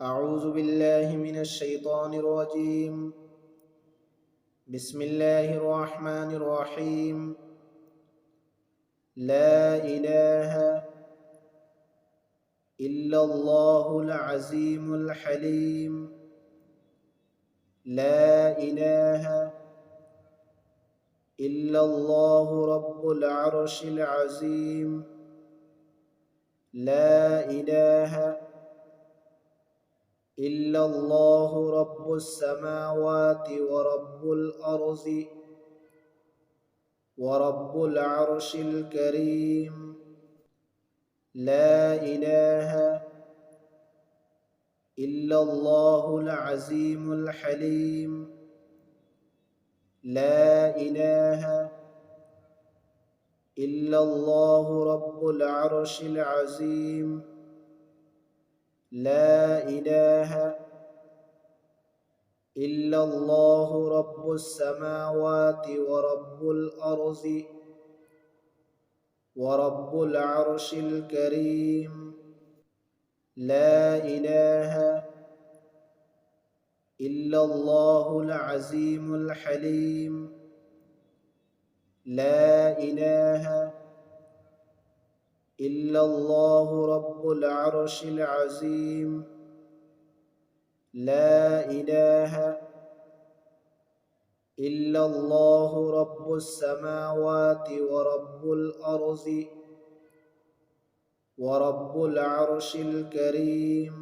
أعوذ بالله من الشيطان الرجيم. بسم الله الرحمن الرحيم. لا إله إلا الله العظيم الحليم. لا إله إلا الله رب العرش العظيم. لا إله إلا الله رب السماوات ورب الأرض ورب العرش الكريم. لا إله إلا الله العظيم الحليم. لا إله إلا الله رب العرش العظيم. لا إله إلا الله رب السماوات ورب الأرض ورب العرش الكريم. لا إله إلا الله العظيم الحليم. لا إله إلا الله رب العرش العظيم. لا إله إلا الله رب السماوات ورب الأرض ورب العرش الكريم.